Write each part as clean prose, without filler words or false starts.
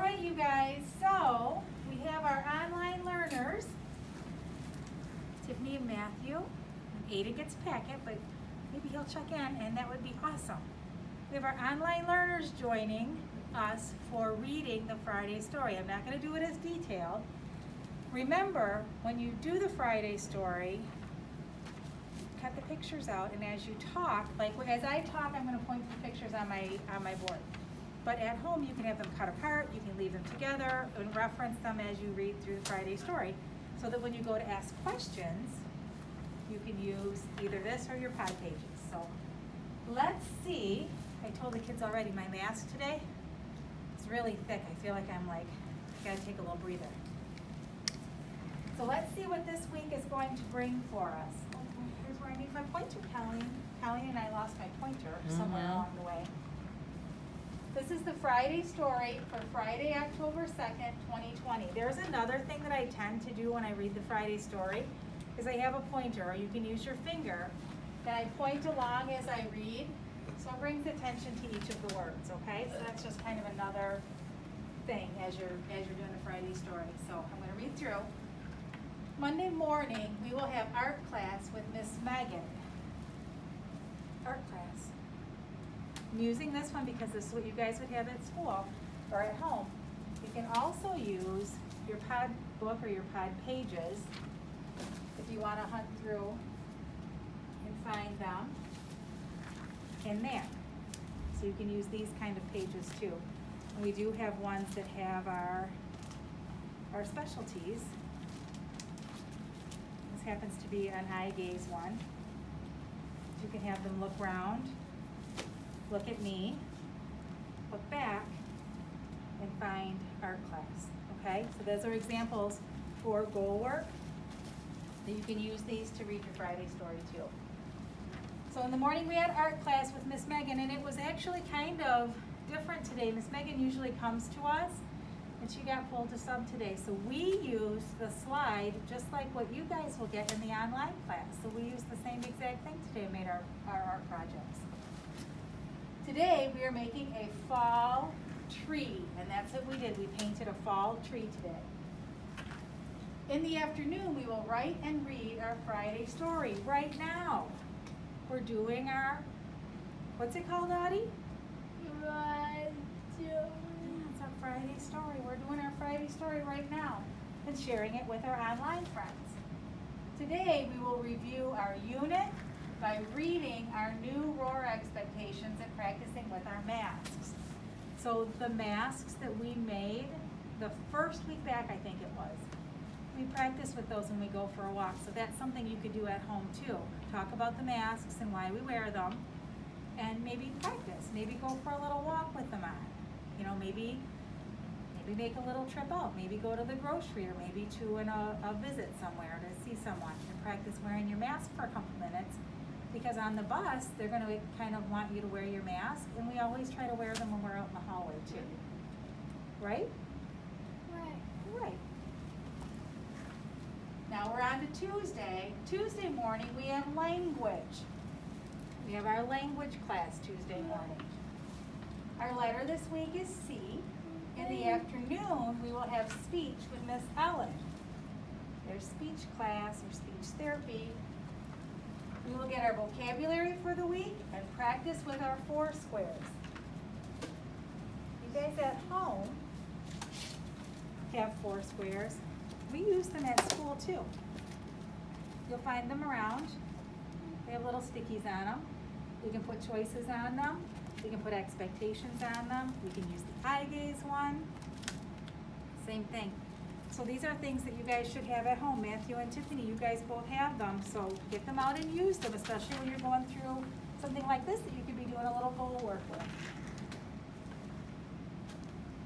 right, you guys, so we have our online learners, Tiffany and Matthew. And Aiden gets a packet, but maybe he'll check in, and that would be awesome. We have our online learners joining us for reading the Friday story. I'm not going to do it as detailed. Remember, when you do the Friday story, cut the pictures out, and as you talk, like as I talk, I'm going to point to the pictures on my board. But at home, you can have them cut apart, you can leave them together, and reference them as you read through the Friday story, so that when you go to ask questions, you can use either this or your pod pages. So let's see. I told the kids already, my mask today, it's really thick. I feel like I'm like, I gotta take a little breather. So let's see what this week is going to bring for us. Here's where I need my pointer, Colleen. Colleen and I lost my pointer somewhere along the way. This is the Friday story for Friday, October 2nd, 2020. There's another thing that I tend to do when I read the Friday story, is I have a pointer, or you can use your finger, and I point along as I read, so it brings attention to each of the words, okay? So that's just kind of another thing as you're doing the Friday story. So I'm going to read through. Monday morning, we will have art class with Miss Megan. Art class. I'm using this one because this is what you guys would have at school or at home. You can also use your pod book or your pod pages if you want to hunt through and find them in there. So you can use these kind of pages too. And we do have ones that have our specialties. This happens to be an eye gaze one. You can have them look round, look at me, look back, and find art class, okay? So those are examples for goal work. That you can use these to read your Friday story too. So in the morning we had art class with Miss Megan, and it was actually kind of different today. Miss Megan usually comes to us, and she got pulled to sub today. So we used the slide just like what you guys will get in the online class. So we used the same exact thing today and made our art projects. Today we are making a fall tree, and that's what we did. We painted a fall tree today. In the afternoon, we will write and read our Friday story. Right now, we're doing our, what's it called, Audie? It's our Friday story. We're doing our Friday story right now and sharing it with our online friends. Today, we will review our unit by reading our new ROAR expectations and practicing with our masks. So the masks that we made the first week back, I think it was, we practice with those when we go for a walk. So that's something you could do at home too. Talk about the masks and why we wear them, and maybe practice. Maybe go for a little walk with them on. You know, maybe make a little trip out. Maybe go to the grocery, or maybe to a visit somewhere to see someone, and practice wearing your mask for a couple minutes. Because on the bus, they're going to kind of want you to wear your mask, and we always try to wear them when we're out in the hallway too. Right? Right. Now we're on to Tuesday. Tuesday morning we have language. We have our language class Tuesday morning. Our letter this week is C. In the afternoon we will have speech with Miss Ellen. There's speech class or speech therapy. We will get our vocabulary for the week and practice with our 4 squares. You guys at home have 4 squares. We use them at school too. You'll find them around. They have little stickies on them. We can put choices on them. We can put expectations on them. We can use the eye gaze one. Same thing. So these are things that you guys should have at home. Matthew and Tiffany, you guys both have them. So get them out and use them, especially when you're going through something like this that you could be doing a little goal work with.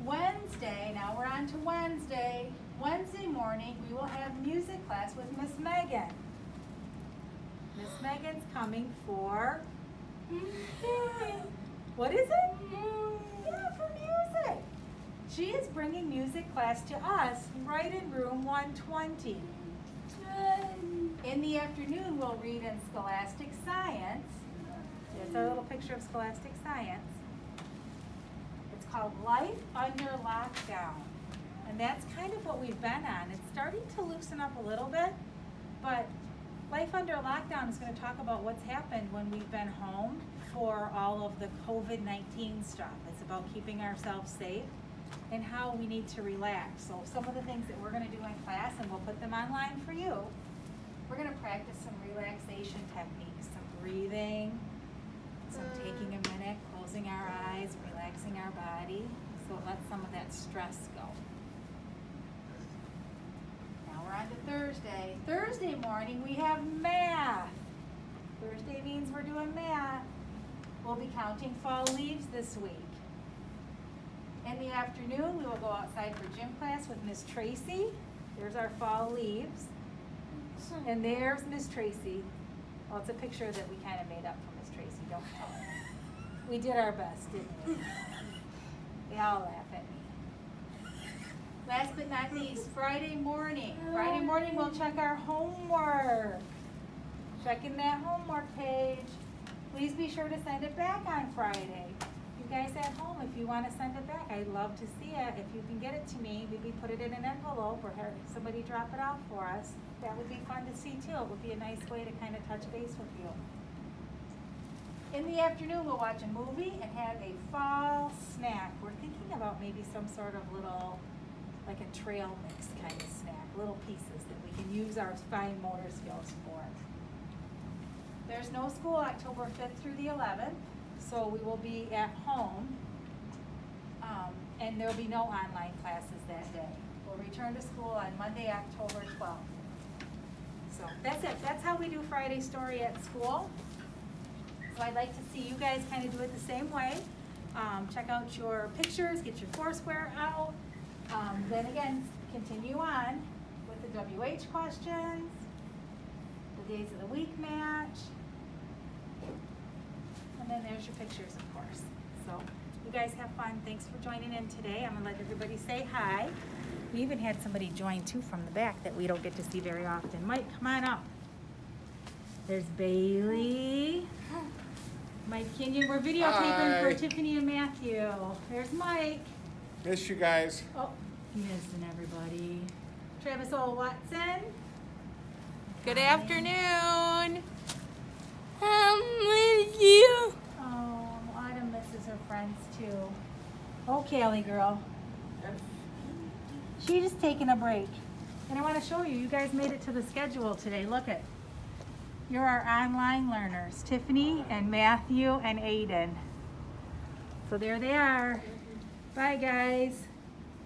Wednesday, now we're on to Wednesday. Wednesday morning, we will have music class with Miss Megan. Miss Megan's coming for, what is it? Yeah, for music. She is bringing music class to us right in room 120. In the afternoon, we'll read in Scholastic Science. There's our little picture of Scholastic Science. called Life Under Lockdown. And that's kind of what we've been on. It's starting to loosen up a little bit, but Life Under Lockdown is going to talk about what's happened when we've been home for all of the COVID-19 stuff. It's about keeping ourselves safe and how we need to relax. So some of the things that we're going to do in class, and we'll put them online for you, we're going to practice some relaxation techniques, some breathing, some taking a minute, closing our eyes, relaxing our body, so it lets some of that stress go. Now we're on to Thursday. Thursday morning we have math. Thursday means we're doing math. We'll be counting fall leaves this week. In the afternoon we will go outside for gym class with Miss Tracy. There's our fall leaves. And there's Miss Tracy. Well, it's a picture that we kind of made up for Miss Tracy, don't tell her. We did our best, didn't we? They all laugh at me. Last but not least, Friday morning. Friday morning we'll check our homework. Checking that homework page. Please be sure to send it back on Friday. You guys at home, if you want to send it back, I'd love to see it. If you can get it to me, maybe put it in an envelope or have somebody drop it off for us. That would be fun to see too. It would be a nice way to kind of touch base with you. In the afternoon, we'll watch a movie and have a fall snack. We're thinking about maybe some sort of little, like a trail mix kind of snack, little pieces that we can use our fine motor skills for. There's no school October 5th through the 11th, so we will be at home, and there'll be no online classes that day. We'll return to school on Monday, October 12th. So that's it. That's how we do Friday Story at school. So I'd like to see you guys kind of do it the same way. Check out your pictures, get your Foursquare out. Then again, continue on with the WH questions, the days of the week match, and then there's your pictures, of course. So you guys have fun. Thanks for joining in today. I'm gonna let everybody say hi. We even had somebody join too from the back that we don't get to see very often. Mike, come on up. There's Bailey. Mike Kenyon. We're videotaping for Tiffany and Matthew. There's Mike. Miss you guys. Oh, missing everybody. Travis O. Watson. Good Hi. afternoon. With you. Oh, Autumn misses her friends too. Oh, Callie girl. She's just taking a break. And I want to show you, you guys made it to the schedule today. Look it. You're our online learners, Tiffany and Matthew and Aiden. So there they are. Bye guys.